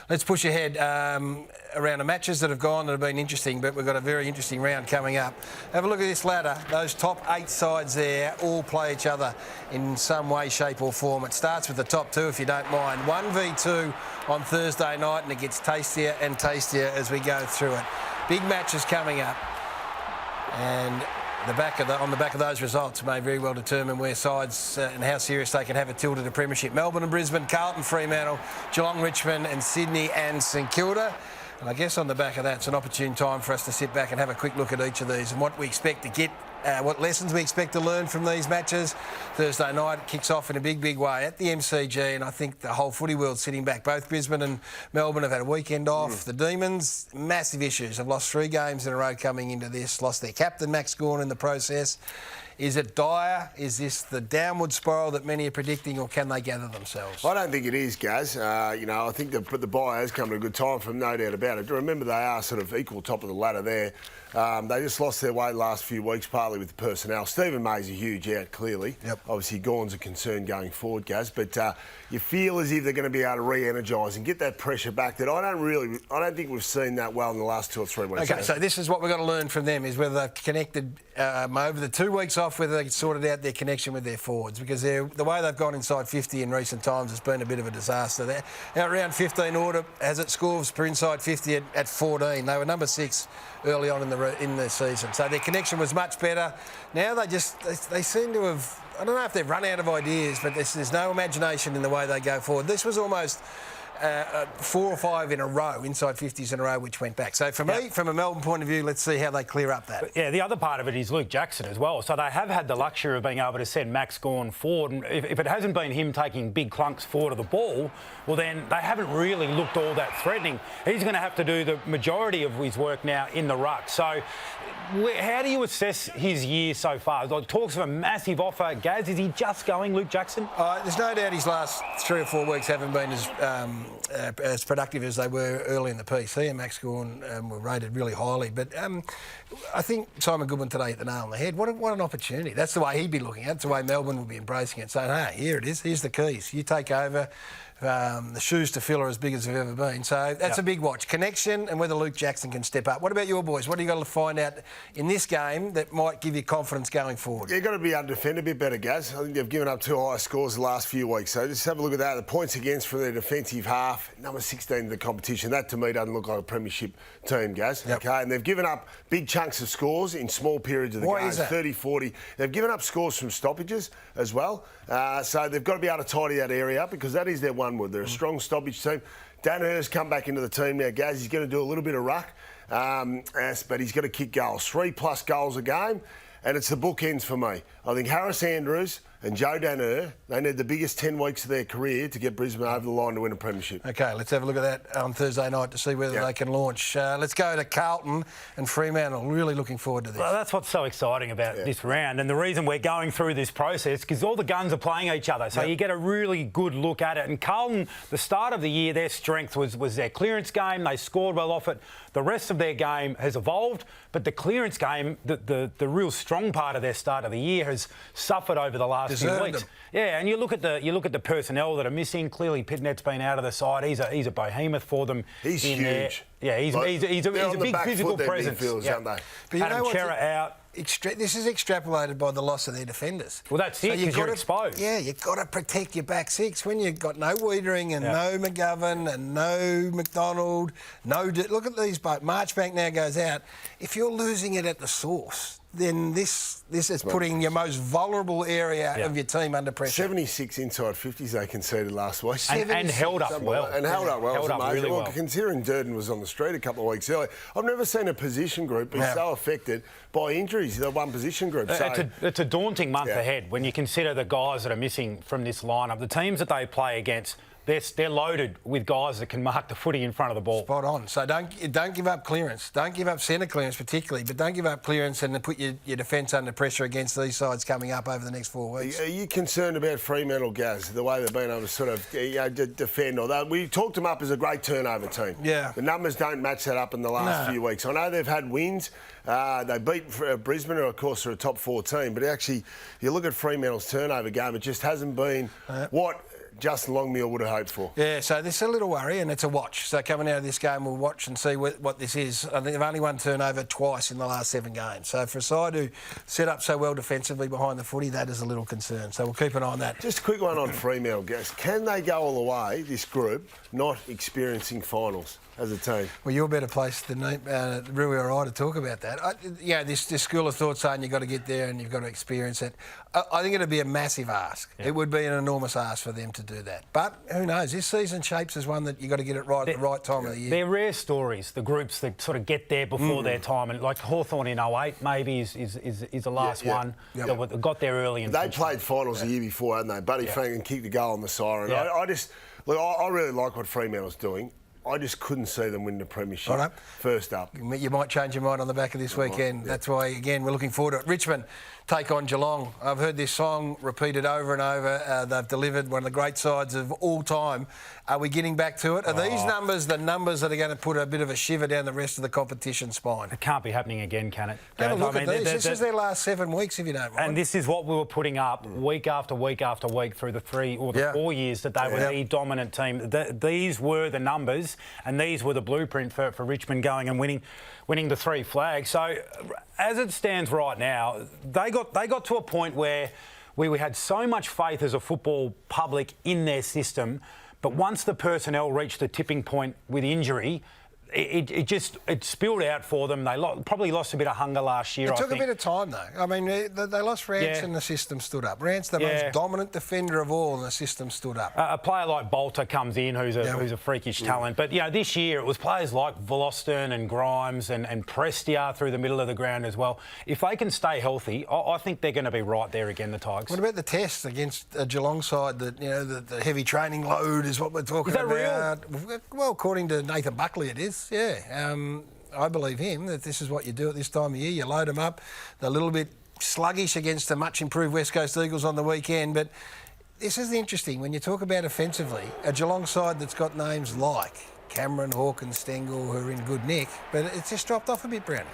Let's push ahead around the matches that have gone that have been interesting, but we've got a very interesting round coming up. Have a look at this ladder. Those top 8 sides there all play each other in some way, shape or form. It starts with the top 2, if you don't mind. 1v2 on Thursday night, and it gets tastier and tastier as we go through it. Big matches coming up, and on the back of those results may very well determine where sides and how serious they can have a tilt at a premiership. Melbourne and Brisbane, Carlton, Fremantle, Geelong, Richmond and Sydney and St Kilda. And I guess on the back of that, it's an opportune time for us to sit back and have a quick look at each of these and what we expect to get, what lessons we expect to learn from these matches. Thursday night it kicks off in a big, big way at the MCG, and I think the whole footy world's sitting back. Both Brisbane and Melbourne have had a weekend off. The Demons, massive issues. Have lost 3 games in a row coming into this. Lost their captain, Max Gawn, in the process. Is it dire? Is this the downward spiral that many are predicting, or can they gather themselves? I don't think it is, Gaz. I think the buy has come at a good time for them, no doubt about it. Remember, they are sort of equal top of the ladder there. They just lost their way the last few weeks, partly with the personnel. Stephen May's a huge out, clearly. Yep. Obviously, Gawn's a concern going forward, Gaz. But you feel as if they're going to be able to re-energise and get that pressure back that I don't think we've seen that well in the last 2 or 3 weeks. OK, so this is what we've got to learn from them, is whether they've connected over the 2 weeks off, whether they sorted out their connection with their forwards, because the way they've gone inside 50 in recent times has been a bit of a disaster. They're out around 15 order, has it scores per inside 50 at 14. They were number 6 early on in the season, so their connection was much better. Now they seem to have, I don't know if they've run out of ideas, but there's no imagination in the way they go forward. This was almost 4 or 5 in a row, inside 50s in a row, which went back. So for me, from a Melbourne point of view, let's see how they clear up that. But yeah, the other part of it is Luke Jackson as well. So they have had the luxury of being able to send Max Gawn forward. And if it hasn't been him taking big clunks forward of the ball, well, then they haven't really looked all that threatening. He's going to have to do the majority of his work now in the ruck. So how do you assess his year so far? Like, talks of a massive offer. Gaz, is he just going, Luke Jackson? There's no doubt his last 3 or 4 weeks haven't been as productive as they were early in the piece. He and Max Gawn were rated really highly. But I think Simon Goodwin today hit the nail on the head. What an opportunity. That's the way he'd be looking at it. That's the way Melbourne would be embracing it, saying, hey, here it is. Here's the keys. You take over. The shoes to fill are as big as they've ever been. So that's a big watch. Connection and whether Luke Jackson can step up. What about your boys? What do you got to find out in this game that might give you confidence going forward? You've got to be able to defend a bit better, Gaz. I think they've given up 2 high scores the last few weeks. So just have a look at that. The points against for their defensive half, number 16 in the competition. That, to me, doesn't look like a premiership team, Gaz. Yep. OK, and they've given up big chunks of scores in small periods of the game, 30, 40. They've given up scores from stoppages as well. So they've got to be able to tidy that area up, because that is their one wood. They're a strong stoppage team. Dan Hurst's come back into the team now, Gaz. He's going to do a little bit of ruck, but he's got to kick goals. 3+ goals a game, and it's the bookends for me. I think Harris Andrews and Joe Daniher, they need the biggest 10 weeks of their career to get Brisbane over the line to win a premiership. OK, let's have a look at that on Thursday night to see whether they can launch. Let's go to Carlton and Fremantle. Really looking forward to this. Well, that's what's so exciting about this round, and the reason we're going through this process, because all the guns are playing each other, so you get a really good look at it. And Carlton, the start of the year, their strength was their clearance game. They scored well off it. The rest of their game has evolved, but the clearance game, the real strong part of their start of the year, has suffered over the last few weeks. Yeah, and you look at the personnel that are missing. Clearly, Pitnet's been out of the side. He's a behemoth for them. He's huge. There. Yeah, he's a big physical presence. But you Adam know Chera out. This is extrapolated by the loss of their defenders. Well, that's it, because you're exposed. Yeah, you've got to protect your back 6 when you've got no Wiedering and no McGovern and no McDonald, look at these both. Marchbank now goes out. If you're losing it at the source, then this is putting your most vulnerable area of your team under pressure. 76 inside 50s they conceded last week. And held up well. And held up well. Held up really well. Considering Durden was on the street a couple of weeks earlier, I've never seen a position group be so affected by injuries, the one position group. It's a daunting month ahead when you consider the guys that are missing from this lineup. The teams that they play against, they're loaded with guys that can mark the footy in front of the ball. Spot on. So don't give up clearance. Don't give up centre clearance particularly, but don't give up clearance and put your defence under pressure against these sides coming up over the next 4 weeks. Are you concerned about Fremantle, Gaz, the way they've been able to sort of defend? We talked them up as a great turnover team. Yeah. The numbers don't match that up in the last few weeks. I know they've had wins. They beat Brisbane, who of course are a top 4 team, but actually, you look at Fremantle's turnover game, it just hasn't been what Justin Longmuir would have hoped for. Yeah, so this is a little worry, and it's a watch. So coming out of this game, we'll watch and see what this is. I think they've only won turnover twice in the last 7 games. So for a side who set up so well defensively behind the footy, that is a little concern. So we'll keep an eye on that. Just a quick one on Fremantle, guys. Can they go all the way, this group, not experiencing finals as a team? Well, you're better placed than Rui or I to talk about that. This school of thought saying you've got to get there and you've got to experience it. I think it'd be a massive ask. Yeah. It would be an enormous ask for them to do that. But who knows? This season shapes as one that you've got to get it right at the right time of the year. They're rare stories, the groups that sort of get there before their time. And like Hawthorn in 08 maybe is the last one that got there early. And they played finals the year before, hadn't they? Buddy Franklin kicked the goal on the siren. Yeah. I really like what Fremantle's doing. I just couldn't see them win the premiership. Right. First up. You might change your mind on the back of this weekend. Yeah. That's why, again, we're looking forward to it. Richmond take on Geelong. I've heard this song repeated over and over. They've delivered one of the great sides of all time. Are we getting back to it? Are these numbers the numbers that are going to put a bit of a shiver down the rest of the competition spine? It can't be happening again, can it? Have a look at these. This is their last 7 weeks, if you don't mind. And this is what we were putting up week after week after week through the 3 or the 4 years that they were the dominant team. These were the numbers, and these were the blueprint for Richmond going and winning the 3 flags. So, as it stands right now, they got to a point where we had so much faith as a football public in their system, but once the personnel reached the tipping point with injury, it spilled out for them. They probably lost a bit of hunger last year. It took a bit of time, though. I mean, they lost Rance and the system stood up. Rance, the most dominant defender of all, and the system stood up. A player like Bolter comes in, who's a freakish talent. But, this year it was players like Voloston and Grimes and Prestia through the middle of the ground as well. If they can stay healthy, I think they're going to be right there again, the Tigers. What about the test against a Geelong side that, the heavy training load is what we're talking about? Is that real? Well, according to Nathan Buckley, it is. Yeah, I believe him that this is what you do at this time of year. You load them up. They're a little bit sluggish against the much improved West Coast Eagles on the weekend, but this is interesting. When you talk about offensively, a Geelong side that's got names like Cameron, Hawkins, Stengel, who are in good nick, but it's just dropped off a bit, Brownie.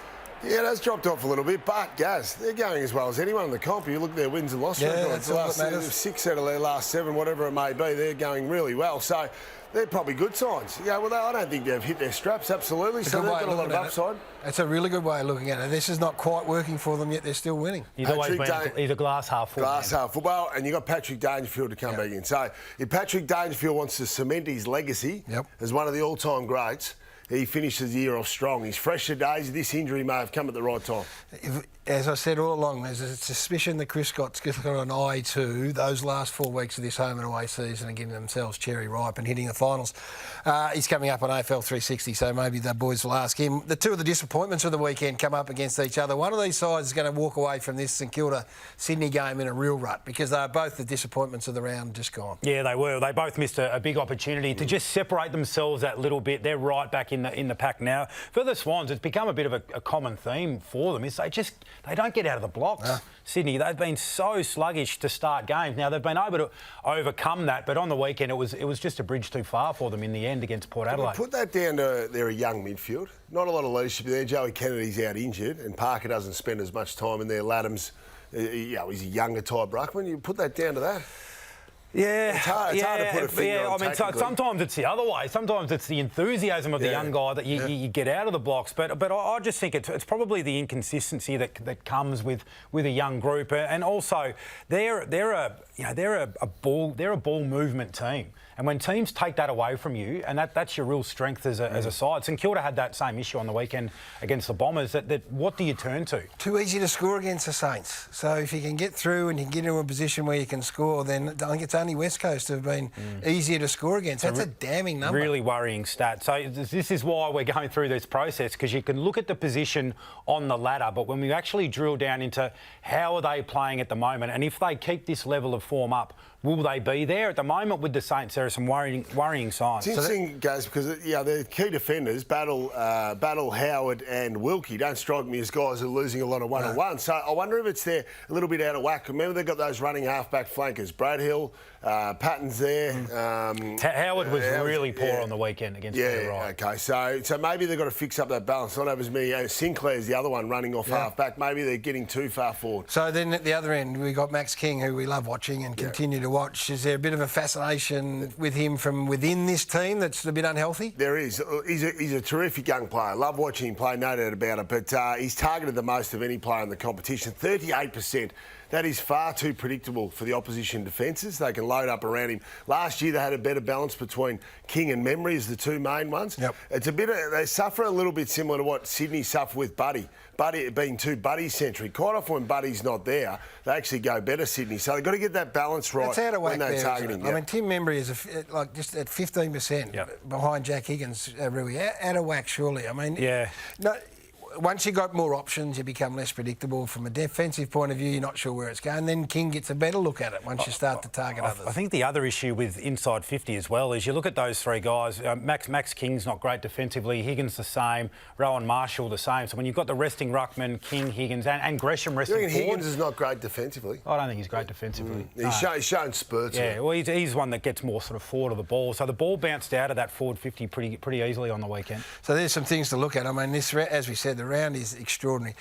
Yeah, it has dropped off a little bit, but, Gaz, they're going as well as anyone in the comp. You look at their wins and losses records. The last 6 out of their last 7, whatever it may be, they're going really well. So they're probably good signs. I don't think they've hit their straps, absolutely. So they've got a lot of upside. That's a really good way of looking at it. This is not quite working for them, yet they're still winning. He's always been a glass half full. Glass half full. Well, and you've got Patrick Dangerfield to come back in. So if Patrick Dangerfield wants to cement his legacy as one of the all-time greats, he finishes the year off strong. He's fresh to days. This injury may have come at the right time. As I said all along, there's a suspicion that Chris Scott's got an eye to those last 4 weeks of this home and away season and getting themselves cherry ripe and hitting the finals. He's coming up on AFL 360, so maybe the boys will ask him. The two of the disappointments of the weekend come up against each other. One of these sides is going to walk away from this St Kilda Sydney game in a real rut because they're both the disappointments of the round just gone. Yeah, they were. They both missed a big opportunity to just separate themselves that little bit. They're right back in the pack now. For the Swans, it's become a bit of a common theme for them. Is they don't get out of the blocks. Sydney, they've been so sluggish to start games. Now, they've been able to overcome that, but on the weekend it was just a bridge too far for them in the end against Port Adelaide. Put that down to they're a young midfield. Not a lot of leadership there. Joey Kennedy's out injured and Parker doesn't spend as much time in there. Laddam's, he's a younger type ruckman. You put that down to that. Yeah, it's hard to put a finger on. Sometimes it's the other way. Sometimes it's the enthusiasm of the young guy that you get out of the blocks. But I just think it's probably the inconsistency that comes with a young group, and also they're a ball movement team. And when teams take that away from you, and that's your real strength as a side. St Kilda had that same issue on the weekend against the Bombers. That what do you turn to? Too easy to score against the Saints. So if you can get through and you can get into a position where you can score, then I think it's only West Coast who have been easier to score against. That's a damning number. Really worrying stat. So this is why we're going through this process, because you can look at the position on the ladder, but when we actually drill down into how are they playing at the moment, and if they keep this level of form up, will they be there? At the moment with the Saints, there are some worrying signs. It's interesting, guys, because the key defenders, Battle, Howard and Wilkie, don't strike me as guys who are losing a lot of one-on-one. So I wonder if it's there a little bit out of whack. Remember, they've got those running half-back flankers, Brad Hill Patton's there. Howard was really poor on the weekend against Peter Wright. Okay. So maybe they've got to fix up that balance. Not have as many. Sinclair's the other one running off half back. Maybe they're getting too far forward. So then at the other end, we got Max King, who we love watching and continue to watch. Is there a bit of a fascination with him from within this team that's a bit unhealthy? There is. He's a terrific young player. Love watching him play, no doubt about it. But he's targeted the most of any player in the competition. 38%. That is far too predictable for the opposition defences. They can load up around him. Last year they had a better balance between King and Memory as the two main ones. Yep. It's they suffer a little bit similar to what Sydney suffer with Buddy. Buddy being too Buddy-centric. Quite often when Buddy's not there, they actually go better, Sydney. So they've got to get that balance right when they're targeting. I mean, Tim Memory is just at 15% behind Jack Higgins, Rui. Out of whack, surely. I mean, no. Once you've got more options, you become less predictable. From a defensive point of view, you're not sure where it's going. Then King gets a better look at it once you start to target others. I think the other issue with inside 50 as well is you look at those three guys. Max King's not great defensively. Higgins the same. Rowan Marshall the same. So when you've got the resting ruckman, King, Higgins and Gresham resting forward... Higgins is not great defensively? I don't think he's great defensively. He's shown spurts. Yeah, well, he's one that gets more sort of forward of the ball. So the ball bounced out of that forward 50 pretty easily on the weekend. So there's some things to look at. I mean, this, as we said, the round is extraordinary.